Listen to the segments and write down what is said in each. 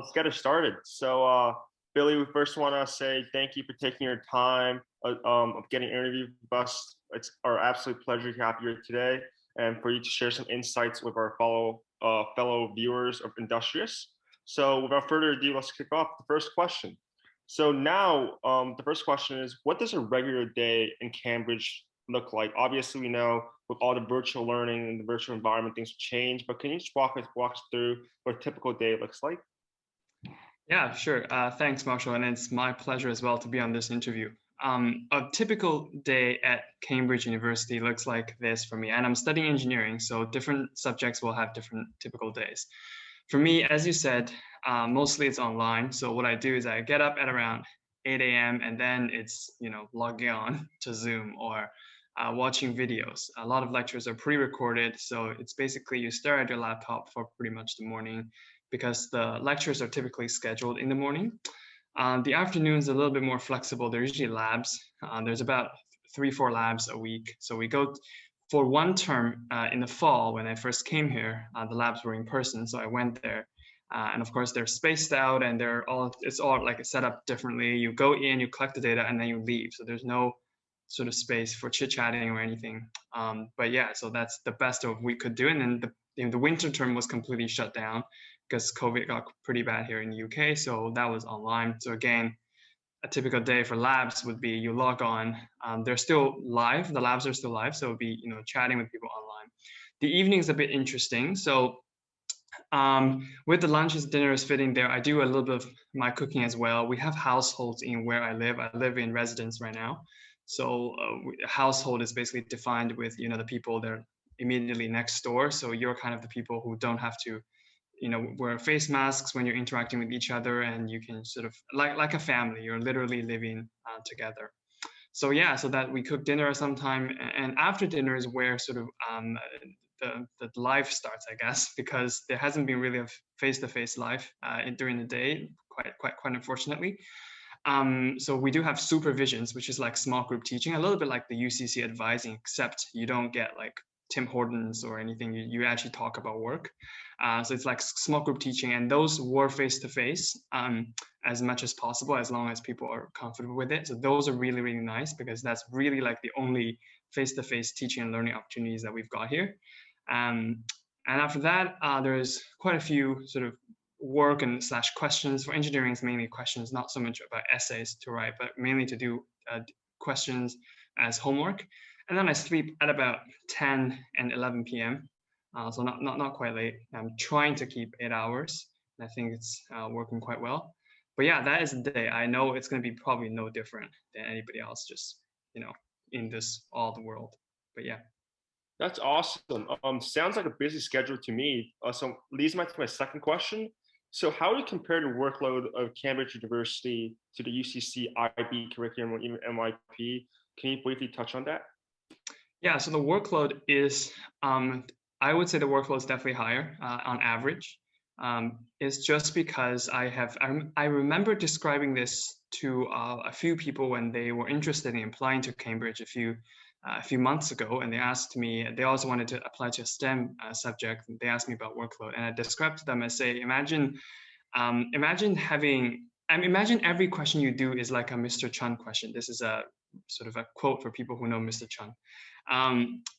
let's get it started. Billy, we first want to say thank you for taking your time of getting interviewed with us. It's our absolute pleasure to have you here today, and for you to share some insights with our fellow viewers of Industrious. So, without further ado, let's kick off the first question. The first question is, what does a regular day in Cambridge look like? Obviously, we know with all the virtual learning and the virtual environment, things change. But can you just walk us through what a typical day looks like? Yeah, sure. Thanks, Marshall. And it's my pleasure as well to be on this interview. A typical day at Cambridge University looks like this for me. And I'm studying engineering, so different subjects will have different typical days. For me, as you said, mostly it's online. So what I do is I get up at around 8 a.m. and then it's, logging on to Zoom or watching videos. A lot of lectures are pre-recorded. So it's basically you stare at your laptop for pretty much the morning, because the lectures are typically scheduled in the morning. The afternoon's a little bit more flexible. They're usually labs. There's about 3-4 labs a week. So we go for one term in the fall. When I first came here, the labs were in person, so I went there. And of course, they're spaced out and it's all like set up differently. You go in, you collect the data, and then you leave. So there's no sort of space for chit-chatting or anything. But yeah, so that's the best of what we could do. And then the winter term was completely shut down because COVID got pretty bad here in the UK. So that was online. So again, a typical day for labs would be you log on. They're still live. The labs are still live. So it would be, chatting with people online. The evening is a bit interesting. So with the lunches, dinners fitting there, I do a little bit of my cooking as well. We have households in where I live. I live in residence right now. So household is basically defined with, the people that are immediately next door. So you're kind of the people who don't have to wear face masks when you're interacting with each other, and you can sort of like a family, you're literally living together. So yeah, so that we cook dinner sometime, and after dinner is where sort of the life starts, I guess, because there hasn't been really a face-to-face life during the day, quite unfortunately. So we do have supervisions, which is like small group teaching, a little bit like the UCC advising, except you don't get like Tim Hortons or anything. You actually talk about work. So it's like small group teaching, and those were face-to-face as much as possible, as long as people are comfortable with it. So those are really, really nice, because that's really like the only face-to-face teaching and learning opportunities that we've got here. And after that, there's quite a few sort of work and / questions. For engineering, it's mainly questions, not so much about essays to write, but mainly to do questions as homework. And then I sleep at about 10 and 11 p.m. So not quite late. I'm trying to keep 8 hours. And I think it's working quite well. But yeah, that is the day. I know it's going to be probably no different than anybody else, just, in this all the world. But yeah. That's awesome. Sounds like a busy schedule to me. So leads me to my second question. So how do you compare the workload of Cambridge University to the UCC IB curriculum or even MIP? Can you briefly touch on that? Yeah, so the workload is, I would say the workload is definitely higher on average. It's just because I remember describing this to a few people when they were interested in applying to Cambridge a few months ago, and they asked me, they also wanted to apply to a STEM subject. They asked me about workload, and I described to them, I say, imagine every question you do is like a Mr. Chun question. This is a sort of a quote for people who know Mr. Chun.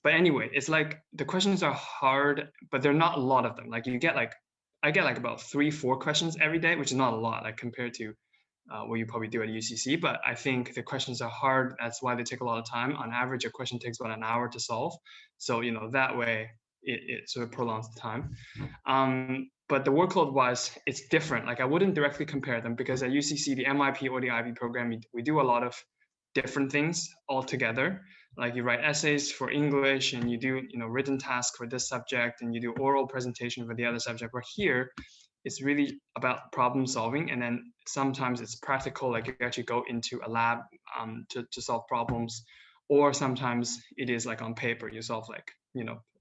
But anyway, it's like the questions are hard, but they're not a lot of them. Like I get like about 3-4 questions every day, which is not a lot, like compared to what you probably do at UCC. But I think the questions are hard. That's why they take a lot of time. On average, a question takes about an hour to solve. So, that way it sort of prolongs the time. But the workload wise, it's different. Like I wouldn't directly compare them, because at UCC, the MIP or the IB program, we do a lot of different things all together. Like you write essays for English, and you do written tasks for this subject, and you do oral presentation for the other subject. Where here, it's really about problem solving, and then sometimes it's practical, like you actually go into a lab to solve problems, or sometimes it is like on paper, you solve like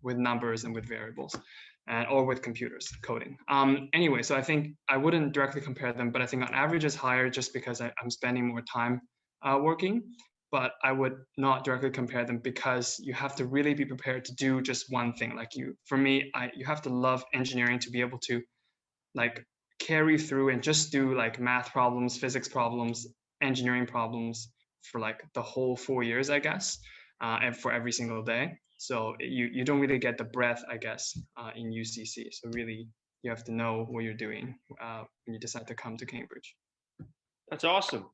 with numbers and with variables, or with computers coding. Anyway, so I think I wouldn't directly compare them, but I think on average it's higher just because I'm spending more time working. But I would not directly compare them, because you have to really be prepared to do just one thing. Like for me, you have to love engineering to be able to like carry through and just do like math problems, physics problems, engineering problems for like the whole 4 years, I guess, and for every single day. So you don't really get the breadth, I guess, in UCC. So really, you have to know what you're doing when you decide to come to Cambridge. That's awesome.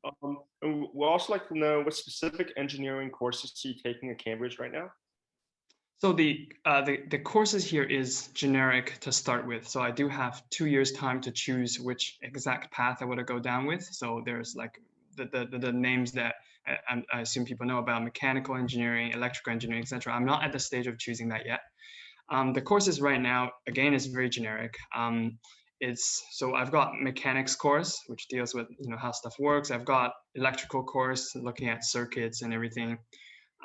And we'd also like to know what specific engineering courses are you taking at Cambridge right now? So the courses here is generic to start with. So I do have 2 years time to choose which exact path I want to go down with. So there's like the names that I assume people know about: mechanical engineering, electrical engineering, etc. I'm not at the stage of choosing that yet. The courses right now, again, is very generic. It's so I've got mechanics course, which deals with how stuff works. I've got electrical course, looking at circuits and everything.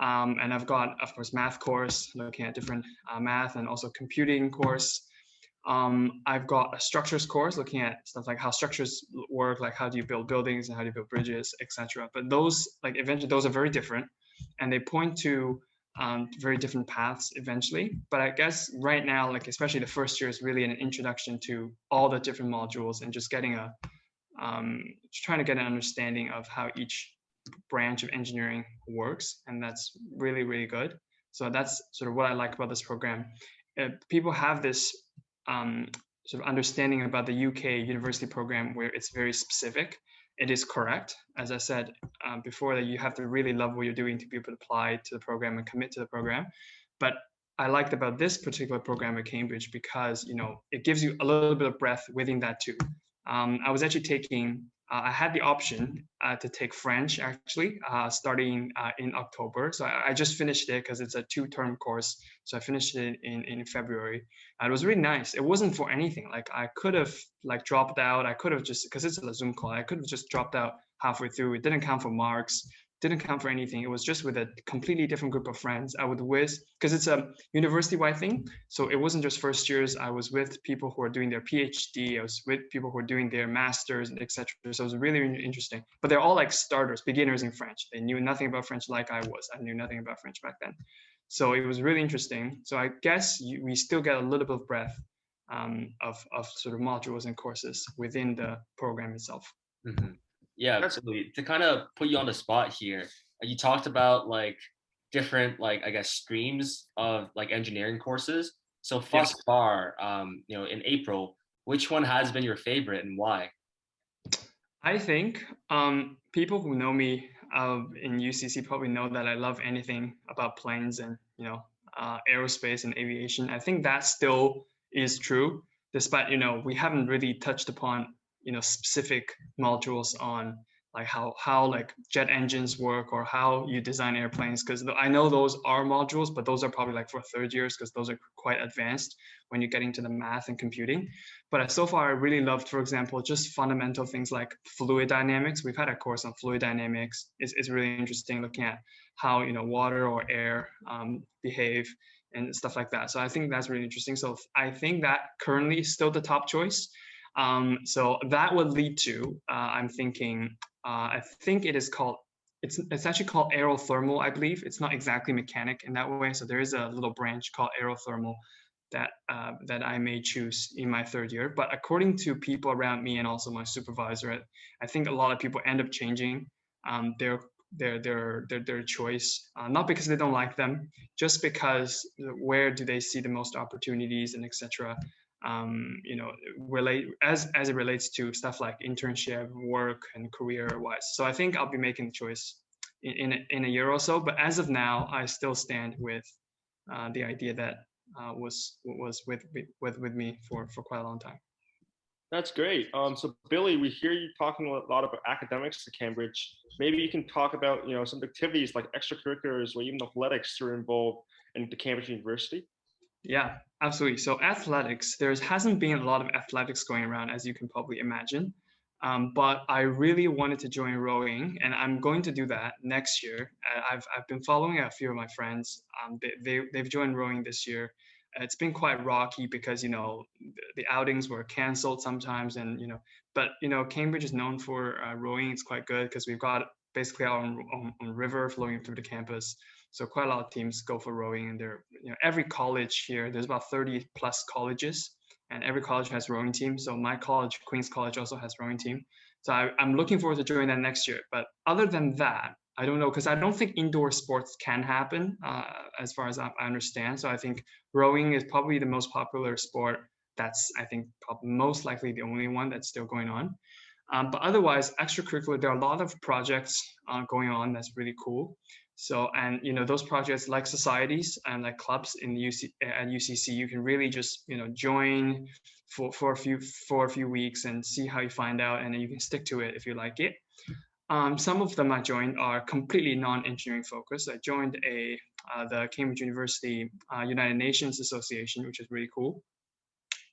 And I've got, of course, math course, looking at different math, and also computing course. I've got a structures course, looking at stuff like how structures work, like how do you build buildings and how do you build bridges, etc. But those, like, eventually, those are very different, and they point to very different paths eventually. But I guess right now, like especially the first year, is really an introduction to all the different modules and just getting just trying to get an understanding of how each branch of engineering works, and that's really, really good. So that's sort of what I like about this program. People have this sort of understanding about the UK university program where it's very specific. It is correct, as I said before, that you have to really love what you're doing to be able to apply to the program and commit to the program. But I liked about this particular program at Cambridge because it gives you a little bit of breadth within that too. I was actually taking I had the option to take French actually, starting in October. So I just finished it because it's a 2-term course. So I finished it in February. And it was really nice. It wasn't for anything. Like I could have like dropped out. I could have just, because it's a Zoom call, I could have just dropped out halfway through. It didn't count for marks, didn't count for anything. It was just with a completely different group of friends. I would with, because it's a university-wide thing. So it wasn't just first years. I was with people who are doing their PhD. I was with people who are doing their masters, etc. So it was really, really interesting. But they're all like starters, beginners in French. They knew nothing about French like I was. I knew nothing about French back then. So it was really interesting. So I guess we still get a little bit of breadth of sort of modules and courses within the program itself. Mm-hmm. Yeah, That's absolutely. To kind of put you on the spot here, you talked about like different, like I guess, streams of like engineering courses. So Yeah. thus far, in April, which one has been your favorite and why? I think people who know me in UCC probably know that I love anything about planes and aerospace and aviation. I think that still is true, despite we haven't really touched upon specific modules on like how like jet engines work or how you design airplanes, because I know those are modules, but those are probably like for third years because those are quite advanced when you're getting to the math and computing. But so far, I really loved, for example, just fundamental things like fluid dynamics. We've had a course on fluid dynamics. It's really interesting looking at how water or air behave and stuff like that. So I think that's really interesting. So I think that currently is still the top choice. So that would lead to, I'm thinking, I think it is called, it's actually called aerothermal, I believe. It's not exactly mechanic in that way. So there is a little branch called aerothermal that I may choose in my third year. But according to people around me and also my supervisor, I think a lot of people end up changing their choice, not because they don't like them, just because where do they see the most opportunities and etc. Relate as it relates to stuff like internship, work, and career wise. So I think I'll be making the choice in a year or so. But as of now, I still stand with the idea that was with me for quite a long time. That's great. So Billy, we hear you talking a lot about academics at Cambridge. Maybe you can talk about some activities like extracurriculars or even athletics that are involved in the Cambridge University. Yeah, absolutely. So athletics, there hasn't been a lot of athletics going around, as you can probably imagine. But I really wanted to join rowing, and I'm going to do that next year. I've been following a few of my friends. They've joined rowing this year. It's been quite rocky because the outings were canceled sometimes, and but Cambridge is known for rowing. It's quite good because we've got basically our own river flowing through the campus. So quite a lot of teams go for rowing, and every college here, there's about 30 plus colleges, and every college has rowing team. So my college, Queens College, also has rowing team. So I'm looking forward to joining that next year. But other than that, I don't know, because I don't think indoor sports can happen as far as I understand. So I think rowing is probably the most popular sport. That's, I think, probably most likely the only one that's still going on. But otherwise, extracurricular, there are a lot of projects going on that's really cool. So, and those projects like societies and like clubs in at UCC, you can really just join for a few weeks and see how you find out, and then you can stick to it if you like it. Some of them I joined are completely non-engineering focused. I joined the Cambridge University United Nations Association, which is really cool.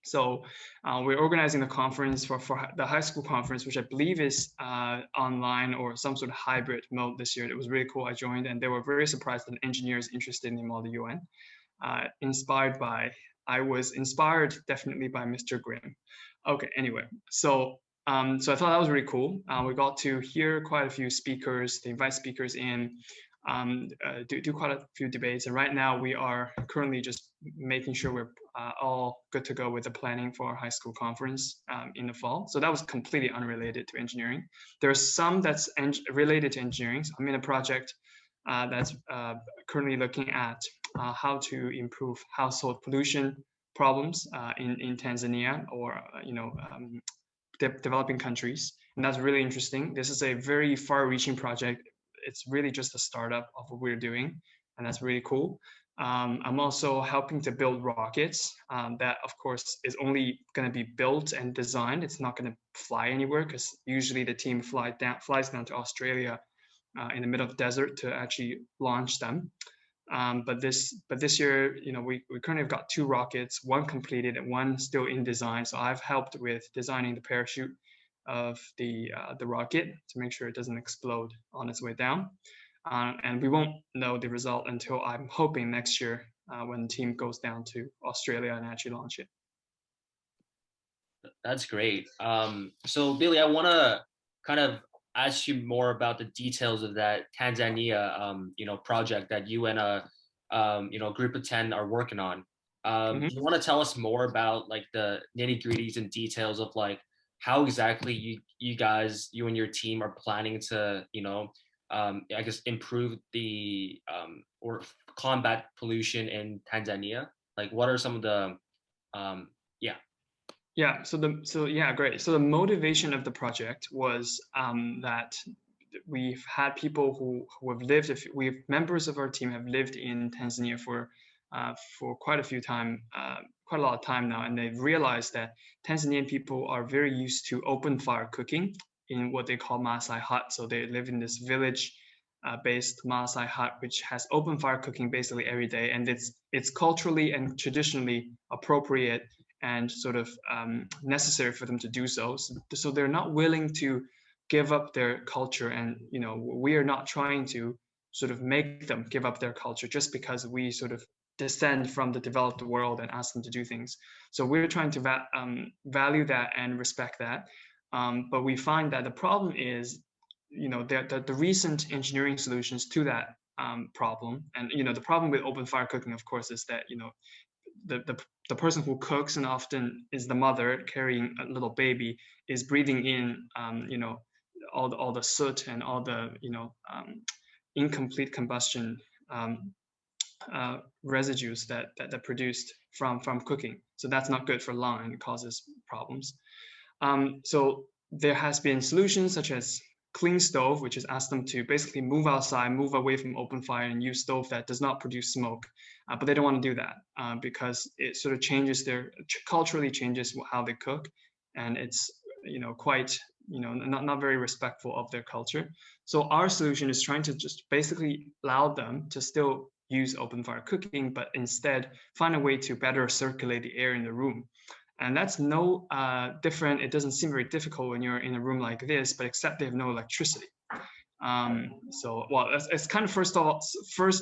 So we're organizing the conference for the high school conference, which I believe is online or some sort of hybrid mode this year. It was really cool. I joined, and they were very surprised that engineers interested in Model UN. I was inspired definitely by Mr. Grimm. Okay, anyway, so I thought that was really cool. We got to hear quite a few speakers. They invite speakers in, do quite a few debates. And right now we are currently just making sure we're all good to go with the planning for our high school conference in the fall. So that was completely unrelated to engineering. There's some that's related to engineering. So I'm in a project that's currently looking at how to improve household pollution problems in Tanzania or developing countries, and that's really interesting. This is a very far-reaching project. It's really just a startup of what we're doing, and that's really cool. I'm also helping to build rockets that, of course, is only going to be built and designed. It's not going to fly anywhere because usually the team flies down to Australia in the middle of the desert to actually launch them. But this year, we currently have got 2 rockets, one completed and one still in design. So I've helped with designing the parachute of the rocket to make sure it doesn't explode on its way down. And we won't know the result until, I'm hoping, next year when the team goes down to Australia and actually launch it. That's great. So Billy, I want to kind of ask you more about the details of that Tanzania, project that you and a group of 10 are working on. Do you want to tell us more about like the nitty gritties and details of like how exactly you and your team are planning to, I guess improve the or combat pollution in Tanzania? Like, what are some of the, yeah. Yeah, great. So the motivation of the project was that we've had people who have lived, members of our team have lived in Tanzania for quite a lot of time now, and they've realized that Tanzanian people are very used to open fire cooking in what they call Maasai hut. So they live in this village based Maasai hut, which has open fire cooking basically every day, and it's culturally and traditionally appropriate and sort of necessary for them to do so. So they're not willing to give up their culture, and we are not trying to sort of make them give up their culture just because we sort of descend from the developed world and ask them to do things. So we're trying to value that and respect that. But we find that the problem is, the recent engineering solutions to that problem, and the problem with open fire cooking, of course, is that the person who cooks, and often is the mother carrying a little baby, is breathing in all the soot and all the incomplete combustion residues that produced from cooking. So that's not good for lung and causes problems. So there has been solutions such as clean stove, which has asked them to basically move outside, move away from open fire, and use stove that does not produce smoke. But they don't want to do that because it sort of culturally changes how they cook, and it's quite not very respectful of their culture. So our solution is trying to just basically allow them to still use open fire cooking, but instead find a way to better circulate the air in the room. And that's no different. It doesn't seem very difficult when you're in a room like this, but except they have no electricity. It's kind of first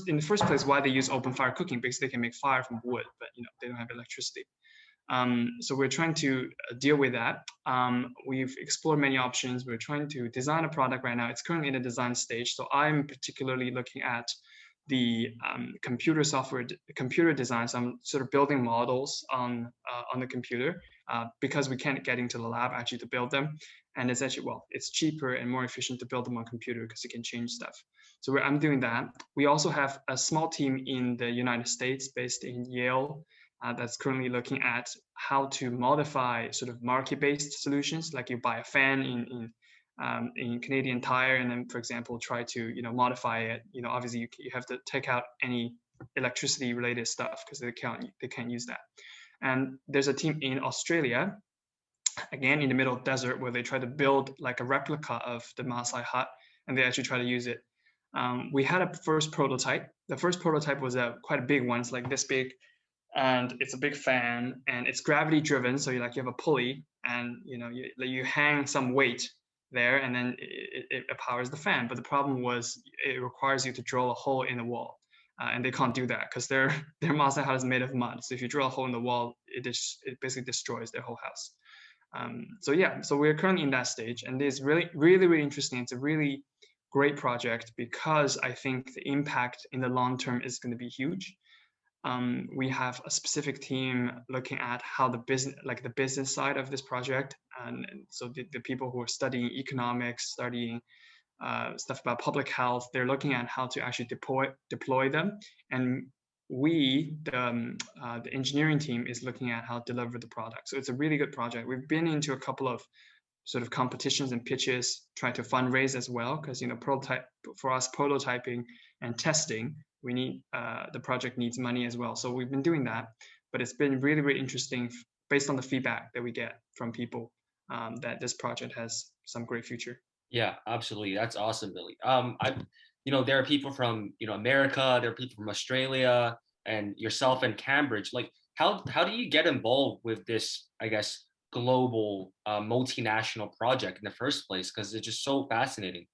in the first place why they use open fire cooking, because they can make fire from wood, but they don't have electricity. So we're trying to deal with that. We've explored many options. We're trying to design a product right now. It's currently in the design stage. So I'm particularly looking at the computer design. So I'm sort of building models on the computer because we can't get into the lab actually to build them. And it's actually, well, it's cheaper and more efficient to build them on computer because you can change stuff. So I'm doing that. We also have a small team in the United States based in Yale that's currently looking at how to modify sort of market-based solutions, like you buy a fan in Canadian Tire, and then, for example, try to modify it. Obviously you have to take out any electricity related stuff because they can't use that. And there's a team in Australia, again in the middle desert, where they try to build like a replica of the Maasai hut, and they actually try to use it. We had a first prototype. The first prototype was quite a big one. It's like this big, and it's a big fan, and it's gravity driven. So you have a pulley, and you hang some weight there, and then it powers the fan. But the problem was it requires you to drill a hole in the wall, and they can't do that because their Maasai hut is made of mud. So if you drill a hole in the wall, it basically destroys their whole house. So yeah, so we're currently in that stage, and it's really, really, really interesting. It's a really great project because I think the impact in the long term is going to be huge. We have a specific team looking at how the business side of this project, and so the people who are studying economics, studying stuff about public health, they're looking at how to actually deploy them, and the engineering team is looking at how to deliver the product. So it's a really good project. We've been into a couple of sort of competitions and pitches, trying to fundraise as well, because prototyping and testing, we need the project needs money as well. So we've been doing that, but it's been really, really interesting based on the feedback that we get from people that this project has some great future. Yeah, absolutely. That's awesome, Billy. There are people from America, there are people from Australia, and yourself in Cambridge. Like, how do you get involved with this, I guess, global multinational project in the first place? Because it's just so fascinating.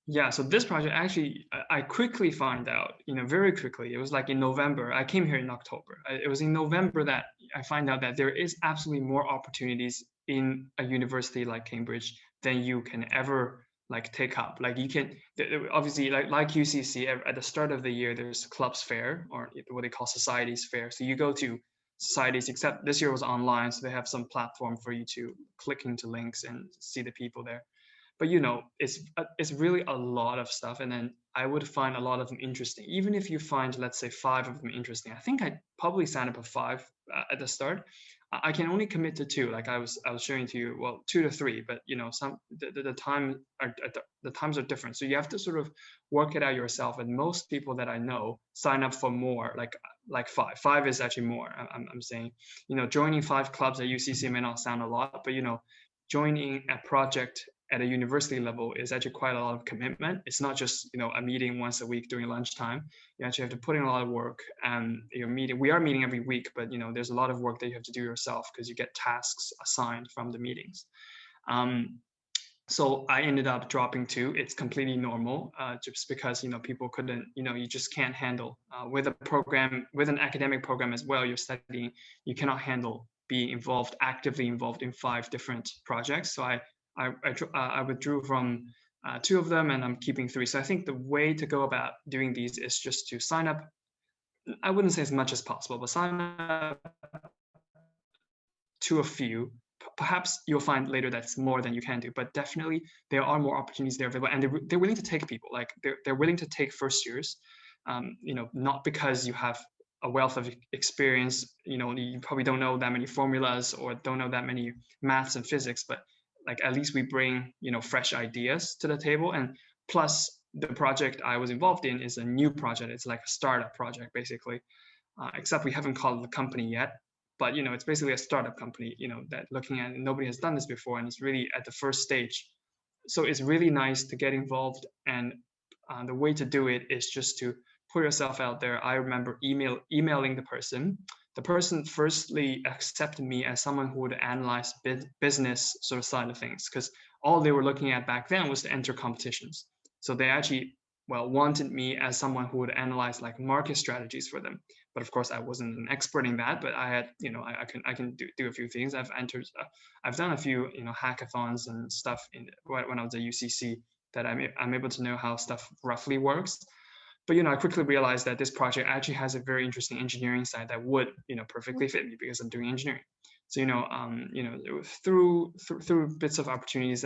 Yeah, so this project actually, I quickly find out, very quickly. It was like in November. I came here in October. It was in November that I find out that there is absolutely more opportunities in a university like Cambridge than you can ever take up. Like you can obviously like UCC at the start of the year, there's clubs fair, or what they call societies fair. So you go to societies, except this year was online, so they have some platform for you to click into links and see the people there. But it's really a lot of stuff, and then I would find a lot of them interesting. Even if you find, let's say, 5 of them interesting, I think I probably signed up for 5 at the start. I can only commit to 2, like I was sharing to you, well, 2 to 3, but the times are different, so you have to sort of work it out yourself. And most people that I know sign up for more, like 5. 5 is actually more. I'm saying, joining 5 clubs at UCC may not sound a lot, but joining a project at a university level is actually quite a lot of commitment. It's not just a meeting once a week during lunchtime. You actually have to put in a lot of work, and we are meeting every week, but there's a lot of work that you have to do yourself because you get tasks assigned from the meetings. So I ended up dropping 2. It's completely normal, just because people couldn't, you just can't handle with an academic program as well. You're studying, you cannot handle being actively involved in 5 different projects. So I withdrew from 2 of them, and I'm keeping 3. So I think the way to go about doing these is just to sign up. I wouldn't say as much as possible, but sign up to a few. Perhaps you'll find later that's more than you can do, but definitely there are more opportunities there available, and they're willing to take people. Like they're willing to take first years, not because you have a wealth of experience, you probably don't know that many formulas or don't know that many maths and physics, but at least we bring fresh ideas to the table. And plus, the project I was involved in is a new project. It's like a startup project basically, except we haven't called the company yet, but it's basically a startup company that looking at, nobody has done this before, and it's really at the first stage. So it's really nice to get involved, and the way to do it is just to put yourself out there. I remember emailing the person. The person firstly accepted me as someone who would analyze business sort of side of things, because all they were looking at back then was to enter competitions. So they actually, wanted me as someone who would analyze market strategies for them. But of course, I wasn't an expert in that. But I had, I can do a few things. I've done a few, hackathons and stuff when I was at UCC, that I'm able to know how stuff roughly works. But I quickly realized that this project actually has a very interesting engineering side that would perfectly fit me because I'm doing engineering. So through bits of opportunities,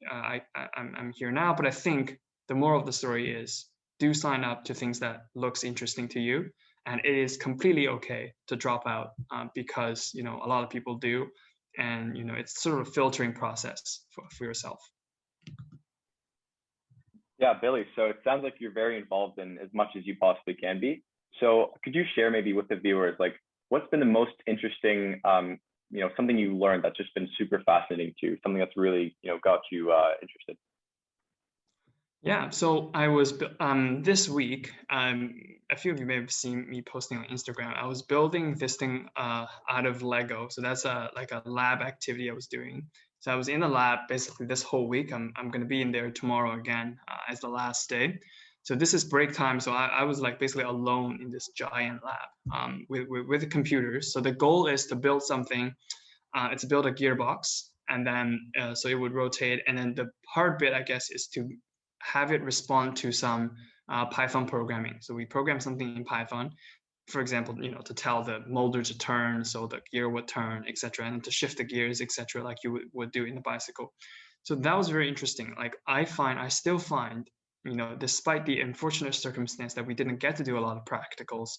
I'm here now. But I think the moral of the story is, do sign up to things that looks interesting to you, and it is completely okay to drop out, because a lot of people do, and it's sort of a filtering process for yourself. Yeah, Billy. So it sounds like you're very involved in as much as you possibly can be. So could you share maybe with the viewers, like, what's been the most interesting, something you learned that's just been super fascinating to you, something that's really, got you interested? Yeah, so I was this week. A few of you may have seen me posting on Instagram. I was building this thing out of Lego. So that's like a lab activity I was doing. So I was in the lab basically this whole week. I'm going to be in there tomorrow again as the last day. So this is break time. So I was like basically alone in this giant lab with the computers. So the goal is to build something. It's to build a gearbox, and then so it would rotate. And then the hard bit, I guess, is to have it respond to some Python programming. So we program something in Python, for example, to tell the molder to turn, so the gear would turn, etc., and to shift the gears, etc., like you would do in the bicycle. So that was very interesting. Like I still find, despite the unfortunate circumstance that we didn't get to do a lot of practicals,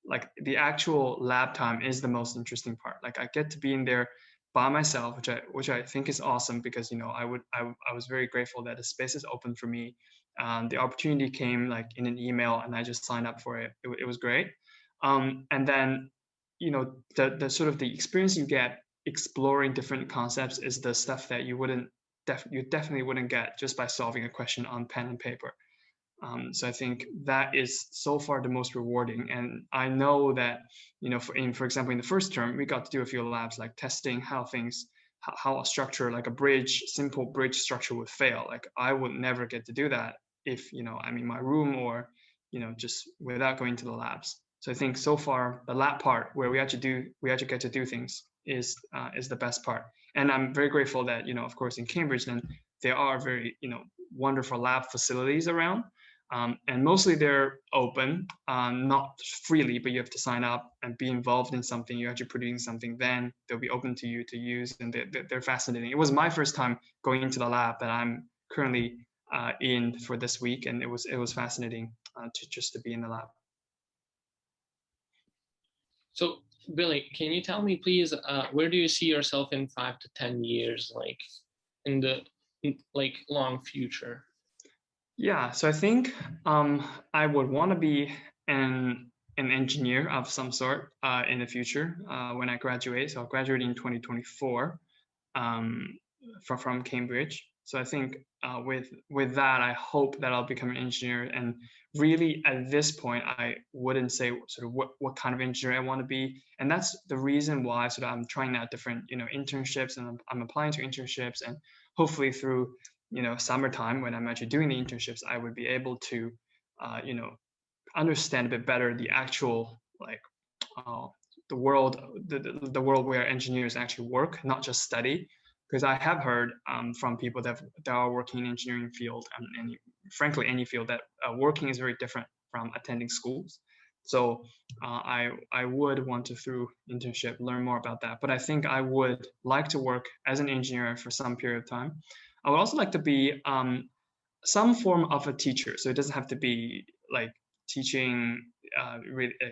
like the actual lab time is the most interesting part. Like I get to be in there by myself, which I think is awesome, because I was very grateful that the space is open for me. The opportunity came like in an email, and I just signed up for it. It was great. And then the sort of the experience you get exploring different concepts is the stuff that you definitely wouldn't get just by solving a question on pen and paper. So I think that is so far the most rewarding. And I know that, for example, in the first term, we got to do a few labs like testing how a structure like a simple bridge structure would fail. Like I would never get to do that if, I'm in my room or, just without going to the labs. So I think so far the lab part where we actually get to do things is the best part. And I'm very grateful that, of course, in Cambridge, then there are very, wonderful lab facilities around. And mostly they're open, not freely, but you have to sign up and be involved in something. You're actually producing something, then they'll be open to you to use, and they're fascinating. It was my first time going into the lab that I'm currently in for this week, and it was fascinating to be in the lab. So Billy, can you tell me please, where do you see yourself in 5 to 10 years, like in the long future? Yeah, so I think I would want to be an engineer of some sort in the future when I graduate. So I'll graduate in 2024 from Cambridge. So I think with that, I hope that I'll become an engineer. And really, at this point, I wouldn't say sort of what kind of engineer I want to be. And that's the reason why sort of I'm trying out different internships, and I'm applying to internships, and hopefully through summertime when I'm actually doing the internships, I would be able to understand a bit better the actual the world where engineers actually work, not just study. Because I have heard from people that are working in engineering field, and frankly any field, that working is very different from attending schools. So I would want to, through internship, learn more about that. But I think I would like to work as an engineer for some period of time. I would also like to be some form of a teacher. So it doesn't have to be like teaching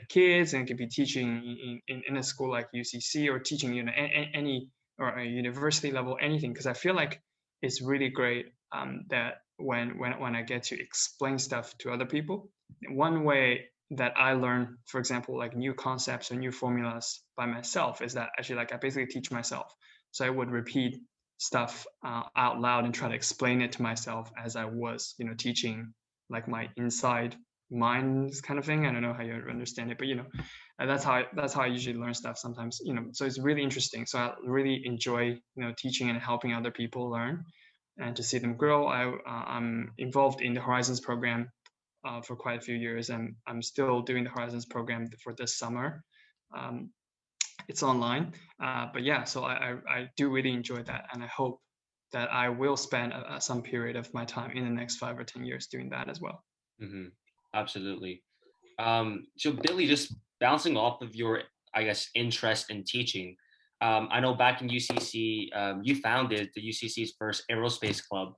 kids, and it could be teaching in a school like UCC, or teaching any, or a university level, anything. Because I feel like it's really great that when I get to explain stuff to other people. One way that I learn, for example, like new concepts or new formulas by myself, is that actually like I basically teach myself. So I would repeat stuff out loud and try to explain it to myself as I was, teaching like my inside mind kind of thing. I don't know how you understand it, but that's how I usually learn stuff sometimes. So it's really interesting. So I really enjoy teaching and helping other people learn, and to see them grow. I'm involved in the Horizons program for quite a few years, and I'm still doing the Horizons program for this summer. It's online, but yeah, so I do really enjoy that, and I hope that I will spend some period of my time in the next 5 or 10 years doing that as well. Mm-hmm. Absolutely. So Billy, just bouncing off of your, I guess, interest in teaching. I know back in UCC, you founded the UCC's first aerospace club,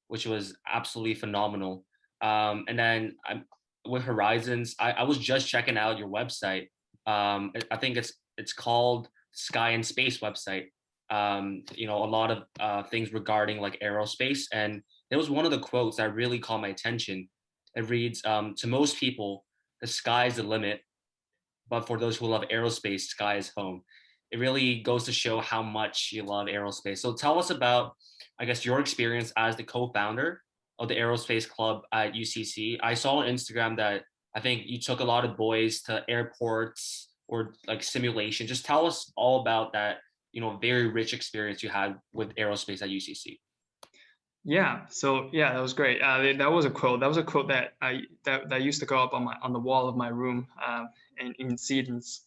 which was absolutely phenomenal. And then with Horizons, I was just checking out your website. I think it's called Sky and Space website. A lot of things regarding like aerospace, and there was one of the quotes that really caught my attention. It reads, "To most people, the sky is the limit, but for those who love aerospace, sky is home." It really goes to show how much you love aerospace. So tell us about, I guess, your experience as the co-founder of the Aerospace Club at UCC. I saw on Instagram that I think you took a lot of boys to airports or like simulation. Just tell us all about that, very rich experience you had with aerospace at UCC. Yeah, so yeah, that was great. That was a quote. That was a quote that that used to go up on the wall of my room in Sedens.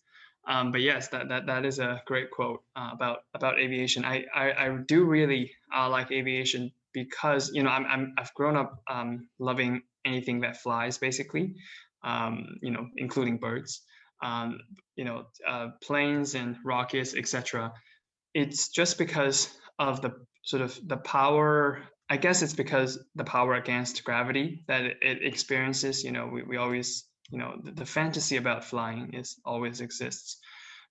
But yes, that is a great quote about aviation. I do really like aviation because I've grown up loving anything that flies basically, including birds, planes and rockets, etc. It's just because of the sort of the power. I guess it's because the power against gravity that it experiences. We always, the fantasy about flying is always exists.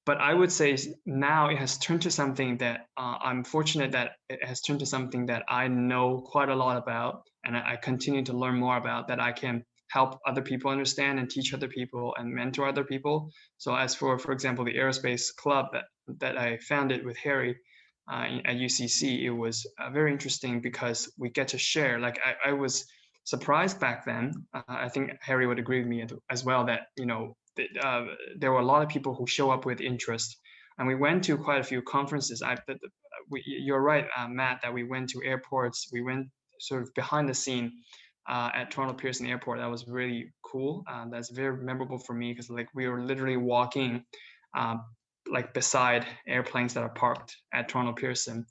But I would say now it has turned to something that I'm fortunate that it has turned to something that I know quite a lot about, and I continue to learn more about, that I can help other people understand and teach other people and mentor other people. So as for example, the aerospace club that I founded with Harry at UCC, it was very interesting because we get to share. Like I was surprised back then. I think Harry would agree with me as well that there were a lot of people who show up with interest, and we went to quite a few conferences. You're right, Matt, that we went to airports. We went sort of behind the scene at Toronto Pearson Airport. That was really cool. That's very memorable for me because like we were literally walking like beside airplanes that are parked at Toronto Pearson.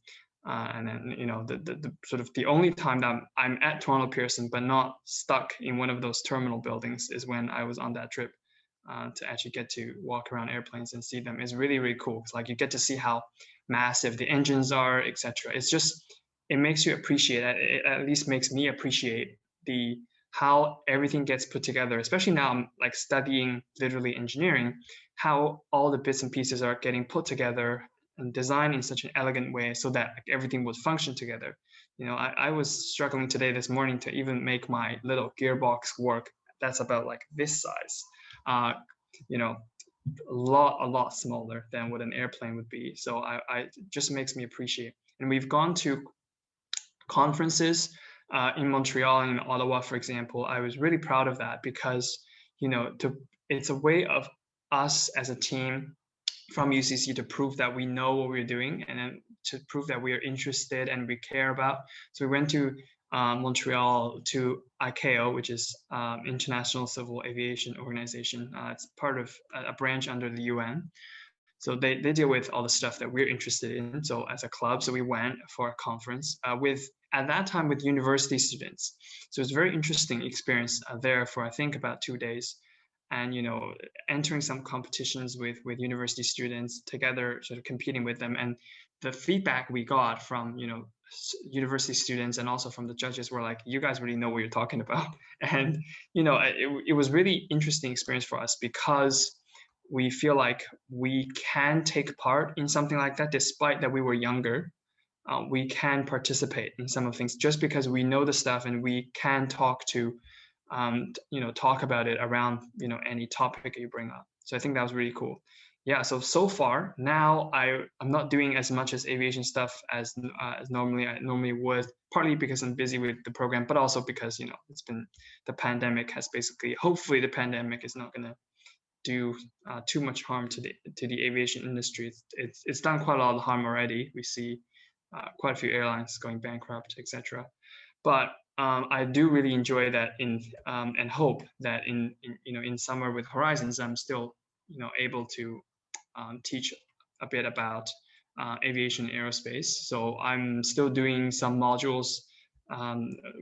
And then the sort of the only time that I'm at Toronto Pearson but not stuck in one of those terminal buildings is when I was on that trip to actually get to walk around airplanes and see them. Is really, really cool. It's like you get to see how massive the engines are, etc. It makes you appreciate it. At least makes me appreciate how everything gets put together, especially now I'm like studying literally engineering, how all the bits and pieces are getting put together and designed in such an elegant way so that everything would function together. I was struggling this morning to even make my little gearbox work. That's about like this size. A lot smaller than what an airplane would be. So I just makes me appreciate. And we've gone to conferences in Montreal and in Ottawa, for example. I was really proud of that because it's a way of us as a team from UCC to prove that we know what we're doing, and then to prove that we are interested and we care about. So we went to Montreal to ICAO, which is International Civil Aviation Organization. It's part of a branch under the UN. So they deal with all the stuff that we're interested in. So as a club, so we went for a conference at that time with university students. So it's a very interesting experience there for I think about 2 days, and entering some competitions with university students together, sort of competing with them. And the feedback we got from university students and also from the judges were like, you guys really know what you're talking about. And it was really interesting experience for us because we feel like we can take part in something like that despite that we were younger. We can participate in some of the things just because we know the stuff and we can talk about it around any topic you bring up. So I think that was really cool. Yeah, so far now I'm not doing as much as aviation stuff as normally I normally would, partly because I'm busy with the program, but also because it's been the pandemic has basically, hopefully the pandemic is not going to do too much harm to the aviation industry. It's done quite a lot of harm already. We see quite a few airlines going bankrupt, etc. But I do really enjoy that and hope that in summer with Horizons, I'm still able to teach a bit about aviation and aerospace. So I'm still doing some modules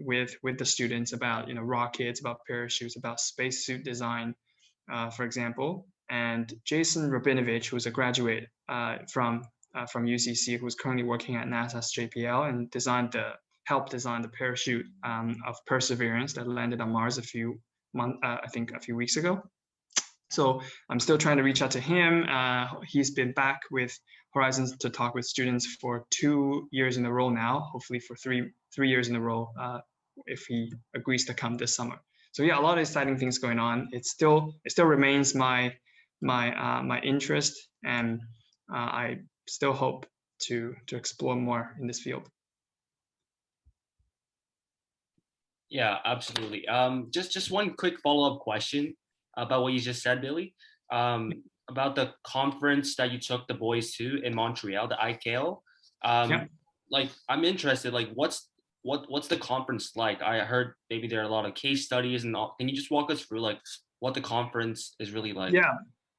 with the students about rockets, about parachutes, about spacesuit design, for example, and Jason Rabinovich, who's a graduate from UCC, who's currently working at NASA's JPL and helped design the parachute of Perseverance that landed on Mars I think a few weeks ago. So I'm still trying to reach out to him. He's been back with Horizons to talk with students for 2 years in a row now, hopefully for three years in a row, if he agrees to come this summer. So yeah, a lot of exciting things going on. It still remains my interest, and I still hope to explore more in this field. Yeah, absolutely. Just one quick follow-up question about what you just said, Billy. About the conference that you took the boys to in Montreal, the ICAO. Yeah. Like, I'm interested. Like, what's the conference like? I heard maybe there are a lot of case studies and all. Can you just walk us through like what the conference is really like? Yeah.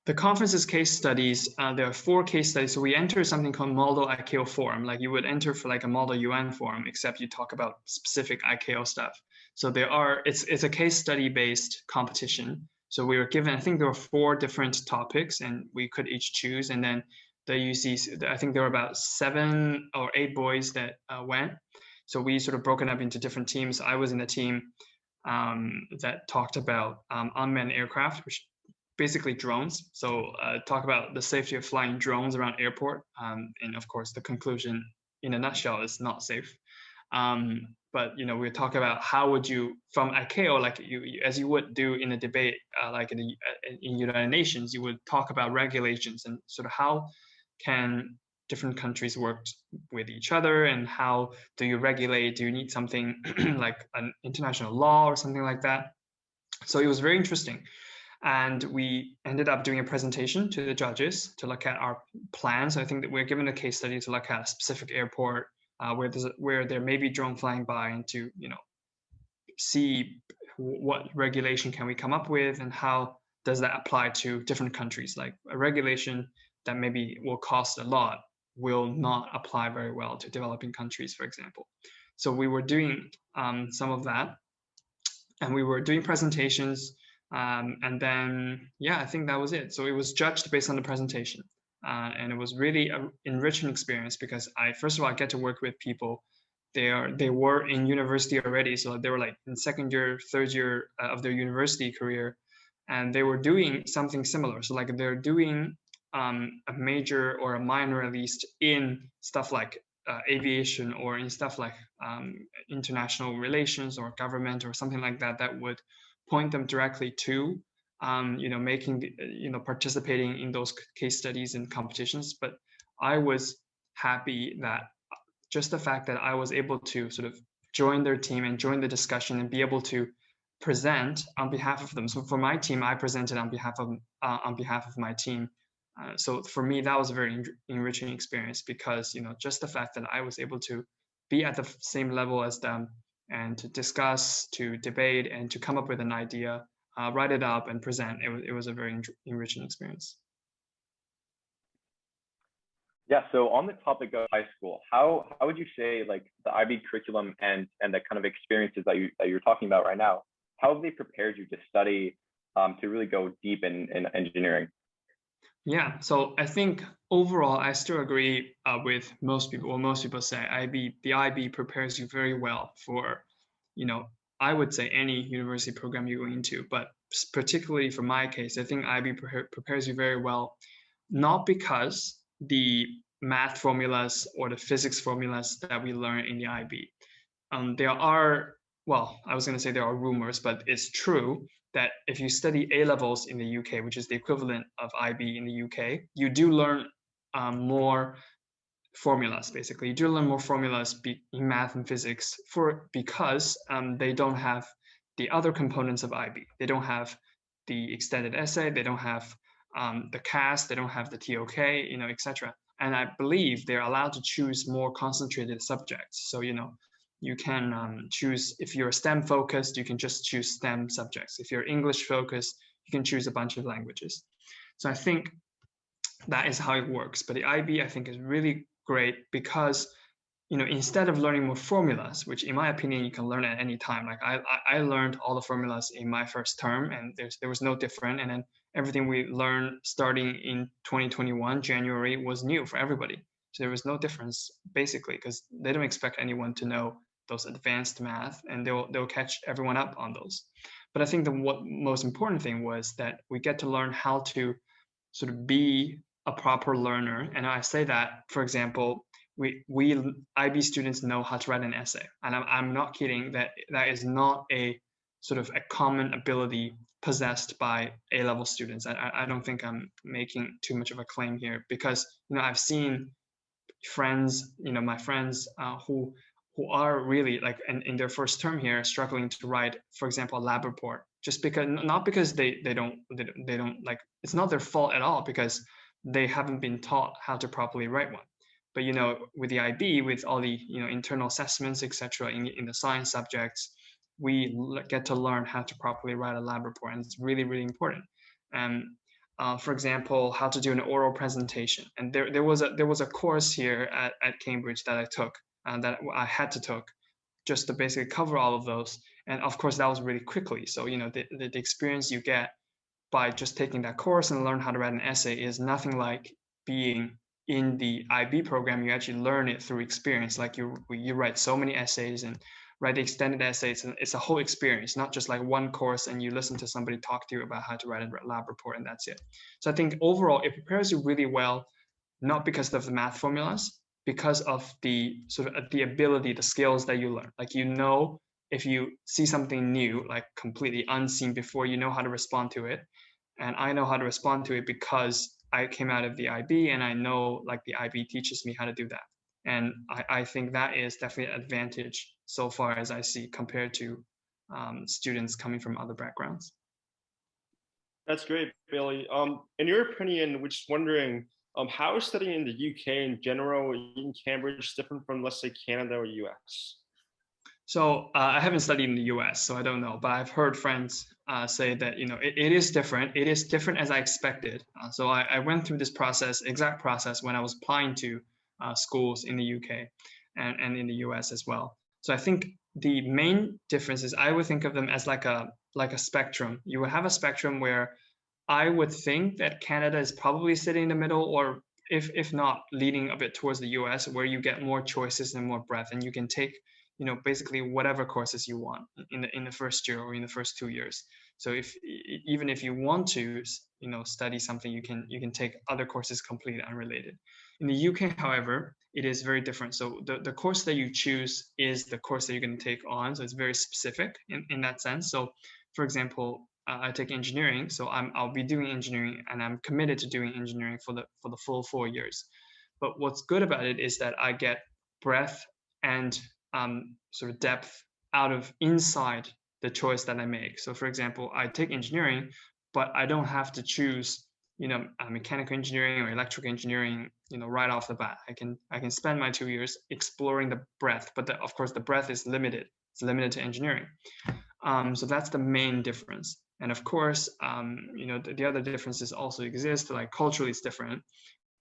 The conference is case studies. There are 4 case studies. So we enter something called Model ICAO Forum, like you would enter for like a Model UN forum, except you talk about specific ICAO stuff. So it's a case study based competition. So we were given, I think there were 4 different topics, and we could each choose. And then the UC, I think there were about 7 or 8 boys that went. So we sort of broken up into different teams. I was in the team that talked about unmanned aircraft, which basically drones. So talk about the safety of flying drones around airport. And of course, the conclusion in a nutshell is not safe. But we talk about how would you, from ICAO, like as you would do in a debate, like in United Nations, you would talk about regulations and sort of how can different countries work with each other, and how do you regulate? Do you need something like an international law or something like that? So it was very interesting. And we ended up doing a presentation to the judges to look at our plans. I think that we're given a case study to look at a specific airport where there may be drone flying by, and to see what regulation can we come up with, and how does that apply to different countries. Like a regulation that maybe will cost a lot will not apply very well to developing countries, for example. So we were doing some of that, and we were doing presentations. And then, yeah, I think that was it. So it was judged based on the presentation. And it was really an enriching experience, because first of all, I get to work with people. They were in university already. So they were like in second year, third year of their university career. And they were doing something similar. So like they're doing a major or a minor, at least, in stuff like aviation, or in stuff like international relations or government or something like that, that would point them directly to participating in those case studies and competitions. But I was happy that just the fact that I was able to sort of join their team and join the discussion and be able to present on behalf of them. So for my team, I presented on behalf of my team. So for me, that was a very enriching experience, because just the fact that I was able to be at the same level as them, and to discuss, to debate, and to come up with an idea, write it up and present. It was a very enriching experience. Yeah. So on the topic of high school, how would you say like the IB curriculum and the kind of experiences that you're talking about right now, how have they prepared you to study to really go deep in engineering? Yeah, so I think overall, I still agree with most people. Well, most people say the IB prepares you very well for, I would say any university program you go into, but particularly for my case, I think IB prepares you very well, not because the math formulas or the physics formulas that we learn in the IB. There are rumors, but it's true that if you study A levels in the UK, which is the equivalent of IB in the UK, you do learn more formulas. Basically, you do learn more formulas in math and physics because they don't have the other components of IB. They don't have the extended essay. They don't have the CAS. They don't have the TOK, etc. And I believe they're allowed to choose more concentrated subjects. So you can choose, if you're STEM focused, you can just choose STEM subjects. If you're English focused, you can choose a bunch of languages. So I think that is how it works. But the IB, I think, is really great because, instead of learning more formulas, which in my opinion, you can learn at any time. Like I learned all the formulas in my first term, and there was no different. And then everything we learned starting in 2021 January was new for everybody. So there was no difference basically because they don't expect anyone to know those advanced math, and they'll catch everyone up on those. But I think the most important thing was that we get to learn how to sort of be a proper learner. And I say that, for example, we IB students know how to write an essay, and I'm not kidding. That is not a sort of a common ability possessed by A-level students. I don't think I'm making too much of a claim here because I've seen friends, my friends who are really like in their first term here struggling to write, for example, a lab report, just because not because they don't like, it's not their fault at all because they haven't been taught how to properly write one. But with the IB, with all the internal assessments, etc., in the science subjects, we get to learn how to properly write a lab report, and it's really, really important. And for example, how to do an oral presentation. And there was a course here at Cambridge that I took, that I had to took, just to basically cover all of those. And of course, that was really quickly. So the experience you get by just taking that course and learn how to write an essay is nothing like being in the IB program. You actually learn it through experience. Like you write so many essays and write the extended essays, and it's a whole experience, not just like one course and you listen to somebody talk to you about how to write a lab report and that's it. So I think overall it prepares you really well, not because of the math formulas, because of the sort of the ability, the skills that you learn. Like if you see something new, like completely unseen before, you know how to respond to it. And I know how to respond to it because I came out of the IB, and I know like the IB teaches me how to do that. And I think that is definitely an advantage so far as I see compared to students coming from other backgrounds. That's great, Billy. In your opinion, we're just wondering, how is studying in the UK in general, in Cambridge, different from, let's say, Canada or US? So I haven't studied in the US, so I don't know. But I've heard friends say that it is different. It is different as I expected. So I went through this exact process, when I was applying to schools in the UK and in the US as well. So I think the main difference is I would think of them as like a spectrum. You would have a spectrum where I would think that Canada is probably sitting in the middle, or if not, leaning a bit towards the US, where you get more choices and more breadth, and you can take basically whatever courses you want in the first year or in the first 2 years. So even if you want to study something, you can take other courses completely unrelated. In the UK, however, it is very different. So the course that you choose is the course that you're going to take on. So it's very specific in that sense. So for example, I take engineering, so I'll be doing engineering, and I'm committed to doing engineering for the full 4 years. But what's good about it is that I get breadth and sort of depth out of inside the choice that I make. So for example, I take engineering, but I don't have to choose mechanical engineering or electrical engineering right off the bat. I can spend my 2 years exploring the breadth, but of course the breadth is limited. It's limited to engineering. So that's the main difference. And of course, the other differences also exist. Like culturally, it's different.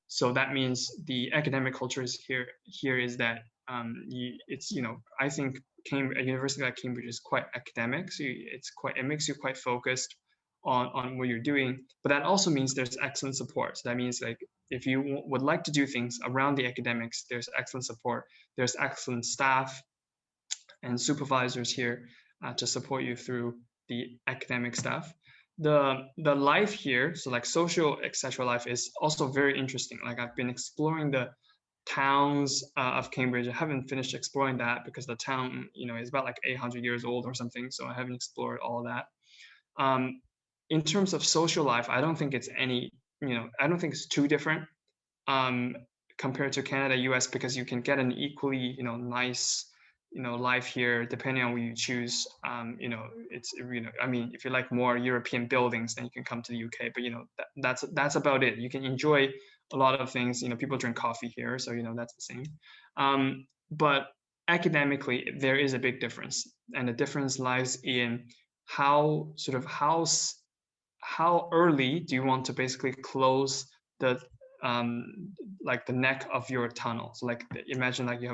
So that means the academic culture is here is that I think a university like Cambridge is quite academic. So it makes you quite focused on what you're doing. But that also means there's excellent support. So that means like if you would like to do things around the academics, there's excellent support. There's excellent staff and supervisors here to support you through the academic stuff. The life here, so like social etc. life, is also very interesting. Like I've been exploring the towns of Cambridge. I haven't finished exploring that because the town is about like 800 years old or something, so I haven't explored all that. In terms of social life, I don't think it's I don't think it's too different compared to Canada, US, because you can get an equally nice life here depending on what you choose. It's I mean, if you like more European buildings, then you can come to the UK, but that's about it. You can enjoy a lot of things. People drink coffee here, so that's the same. But academically, there is a big difference, and the difference lies in how early do you want to basically close the like the neck of your tunnel. So like imagine like you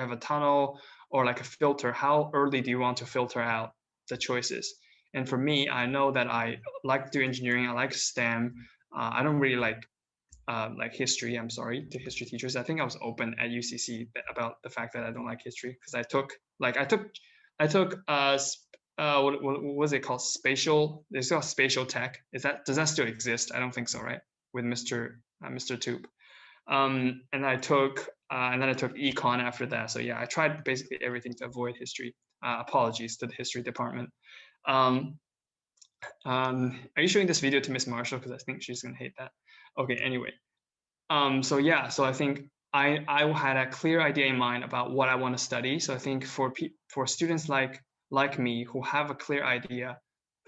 have a tunnel or like a filter. How early do you want to filter out the choices? And for me, I know that I like to do engineering. I like STEM. I don't really like history. I'm sorry to history teachers. I think I was open at UCC about the fact that I don't like history because I took what was it called? Spatial. It's called spatial tech. Does that still exist? I don't think so, right? With Mr. Tube. And then I took econ after that. So yeah, I tried basically everything to avoid history. Apologies to the history department. Are you showing this video to Miss Marshall? Because I think she's gonna hate that. Okay, anyway. So yeah, so I think I had a clear idea in mind about what I want to study. So I think for students like me who have a clear idea,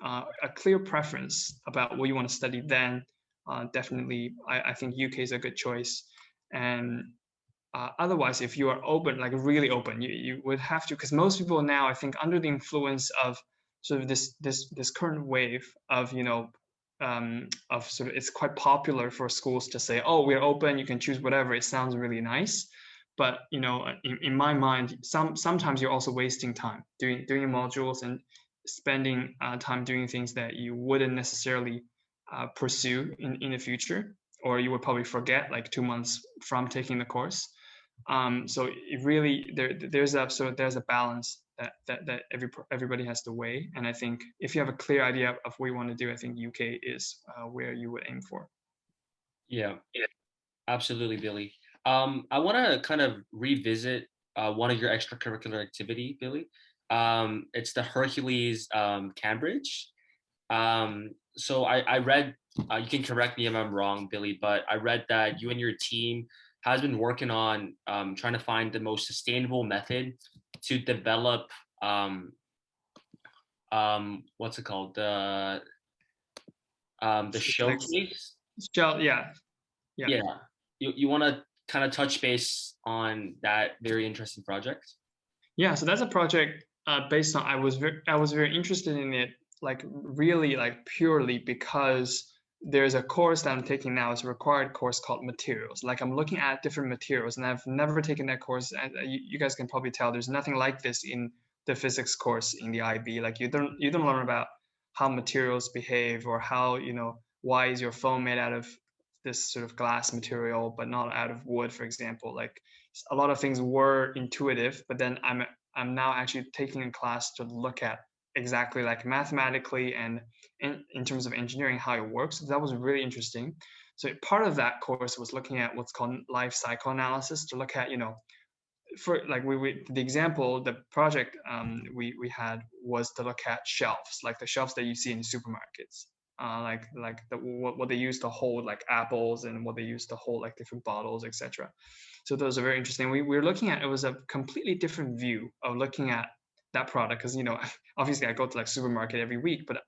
a clear preference about what you want to study, then definitely I think UK is a good choice. And otherwise, if you are open, like really open, you would have to, because most people now, I think, under the influence of sort of this current wave of of sort of, it's quite popular for schools to say, oh, we're open, you can choose whatever. It sounds really nice, but in my mind, sometimes you're also wasting time doing modules and spending time doing things that you wouldn't necessarily pursue in the future, or you would probably forget like 2 months from taking the course. So it really there's a balance that everybody has to weigh, and I think if you have a clear idea of what you want to do, I think UK is where you would aim for. Yeah, absolutely, Billy. I want to kind of revisit one of your extracurricular activity, Billy. It's the Hercules Cambridge. So I read, you can correct me if I'm wrong, Billy, but I read that you and your team has been working on trying to find the most sustainable method to develop what's it called, the showcase. Yeah. You want to kind of touch base on that very interesting project? Yeah, so that's a project based on I was very interested in it, like really like purely because there's a course that I'm taking now. It's a required course called materials. Like I'm looking at different materials, and I've never taken that course. And you guys can probably tell there's nothing like this in the physics course in the IB. Like you don't learn about how materials behave, or how why is your phone made out of this sort of glass material but not out of wood, for example. Like a lot of things were intuitive, but then I'm now actually taking a class to look at exactly like mathematically and in terms of engineering how it works. So that was really interesting. So part of that course was looking at what's called life cycle analysis, to look at for like the example, the project we had was to look at shelves, like the shelves that you see in supermarkets, like what they use to hold like apples, and what they use to hold like different bottles, etc. So those are very interesting. We were looking at, it was a completely different view of looking at that product, because obviously I go to like supermarket every week, but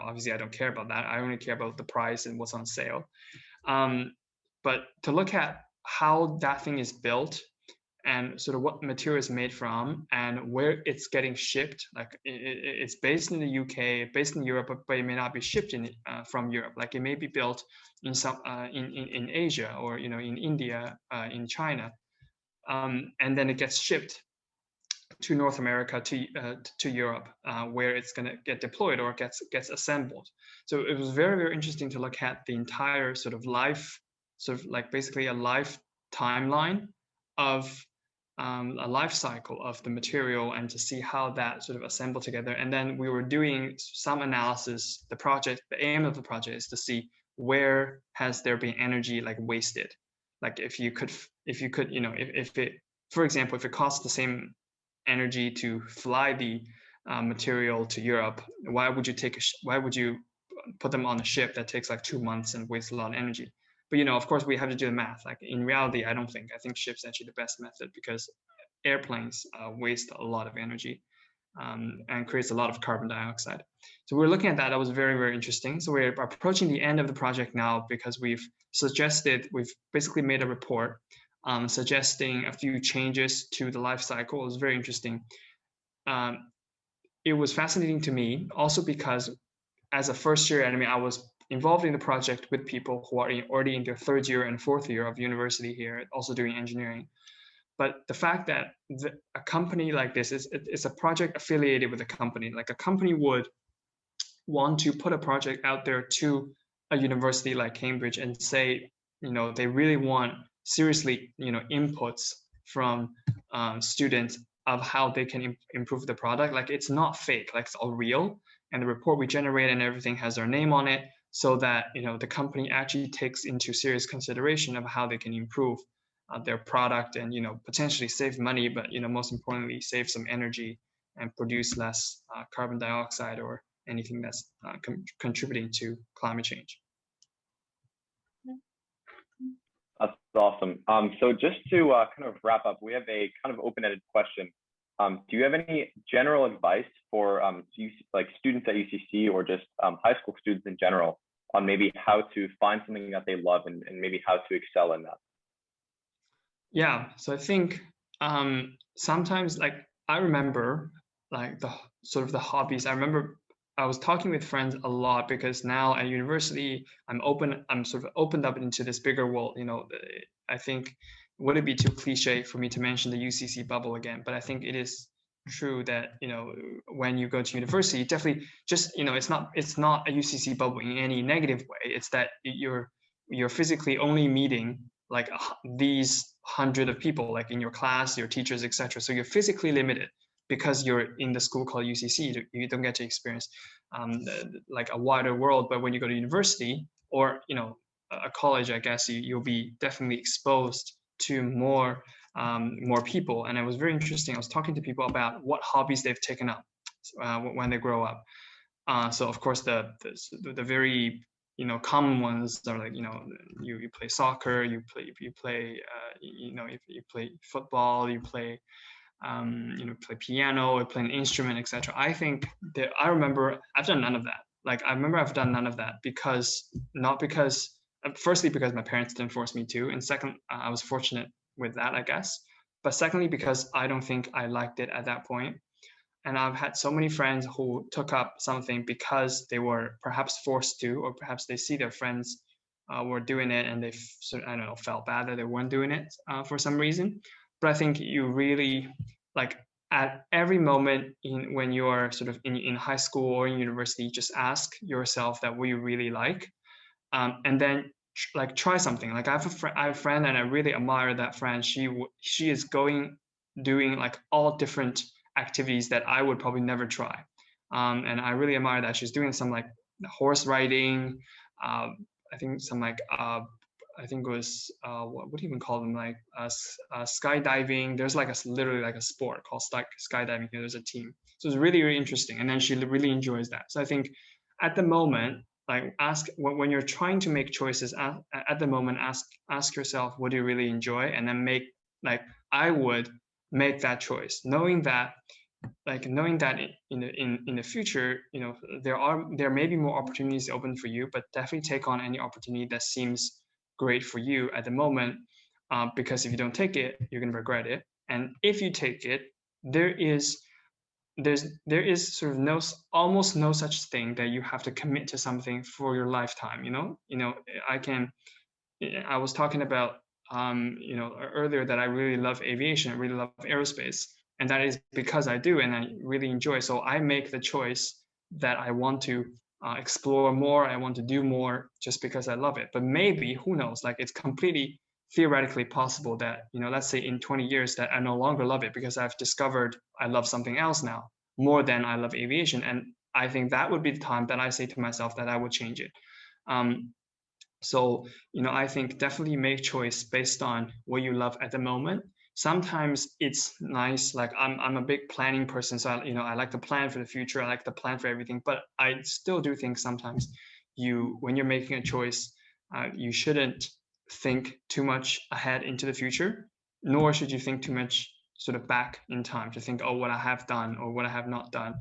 obviously I don't care about that. I only care about the price and what's on sale. But to look at how that thing is built, and sort of what material is made from, and where it's getting shipped. Like it's based in the UK, based in Europe, but it may not be shipped from Europe. Like it may be built in some in Asia, or in India, in China, and then it gets shipped to North America, to Europe, where it's going to get deployed or gets assembled. So it was very, very interesting to look at the entire sort of life, sort of like basically a life timeline of a life cycle of the material, and to see how that sort of assembled together. And then we were doing some analysis. The aim of the project is to see where has there been energy like wasted. Like if it, for example, if it costs the same energy to fly the material to Europe, why would you put them on a ship that takes like 2 months and wastes a lot of energy? But of course, we have to do the math. Like in reality, I think ships actually the best method, because airplanes waste a lot of energy and creates a lot of carbon dioxide. So we're looking at that. That was very, very interesting. So we're approaching the end of the project now, because we've basically made a report suggesting a few changes to the life cycle. It was very interesting. It was fascinating to me also because as a first year, I was involved in the project with people who are already in their 3rd year and 4th year of university here, also doing engineering. But the fact that a company like this is a project affiliated with a company, like a company would want to put a project out there to a university like Cambridge and say, they really want seriously, inputs from students of how they can improve the product. Like it's not fake, like it's all real. And the report we generate and everything has their name on it, so that the company actually takes into serious consideration of how they can improve their product and potentially save money, but most importantly save some energy and produce less carbon dioxide or anything that's contributing to climate change. That's awesome. So just to kind of wrap up, we have a kind of open-ended question. Do you have any general advice for like students at UCC or just high school students in general on maybe how to find something that they love and maybe how to excel in that? Yeah, so I think sometimes, like, I remember like the sort of the hobbies. I remember I was talking with friends a lot because now at university I'm sort of opened up into this bigger world. I think, would it be too cliche for me to mention the UCC bubble again? But I think it is true that when you go to university, definitely just it's not a UCC bubble in any negative way. It's that you're physically only meeting like these hundred of people, like in your class, your teachers, etc. So you're physically limited because you're in the school called UCC. You don't get to experience like a wider world. But when you go to university or a college, I guess you'll be definitely exposed to more people. And it was very interesting. I was talking to people about what hobbies they've taken up when they grow up. So of course the very common ones are like you play soccer, you play if you play football, you play play piano or play an instrument, etc. I think that I remember I've done none of that. Like I remember I've done none of that firstly because my parents didn't force me to, and second, I was fortunate with that, I guess. But secondly, because I don't think I liked it at that point. And I've had so many friends who took up something because they were perhaps forced to, or perhaps they see their friends were doing it and they felt bad that they weren't doing it for some reason. But I think you really, like, at every moment when you're sort of in high school or in university, just ask yourself that what you really like, and then like try something. Like I have a friend and I really admire that friend. She is doing like all different activities that I would probably never try, and I really admire that she's doing some like horse riding. I think some like I think it was what do you even call them, like skydiving. There's like literally like a sport called skydiving. There's a team, so it's really, really interesting, and then she really enjoys that. So I think at the moment, like when you're trying to make choices at the moment, ask yourself, what do you really enjoy, and then I would make that choice, knowing that in the future, there may be more opportunities open for you, but definitely take on any opportunity that seems great for you at the moment, because if you don't take it, you're going to regret it. And if you take it, there is sort of almost no such thing that you have to commit to something for your lifetime. I was talking about earlier that I really love aviation, I really love aerospace, and that is because I do and I really enjoy. So I make the choice that I want to explore more, I want to do more just because I love it. But maybe, who knows, like it's completely theoretically possible that, let's say in 20 years that I no longer love it because I've discovered I love something else now more than I love aviation. And I think that would be the time that I say to myself that I would change it. So, I think definitely make choice based on what you love at the moment. Sometimes it's nice, like I'm a big planning person, so I like to plan for the future, I like to plan for everything, but I still do think sometimes when you're making a choice, you shouldn't think too much ahead into the future, nor should you think too much sort of back in time to think, oh, what I have done or what I have not done.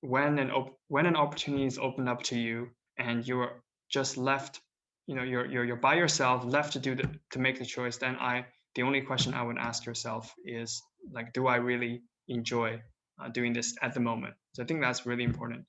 When an opportunity is opened up to you and you're just left, you're by yourself, left to make the choice, then the only question I would ask yourself is, like, do I really enjoy doing this at the moment? So I think that's really important.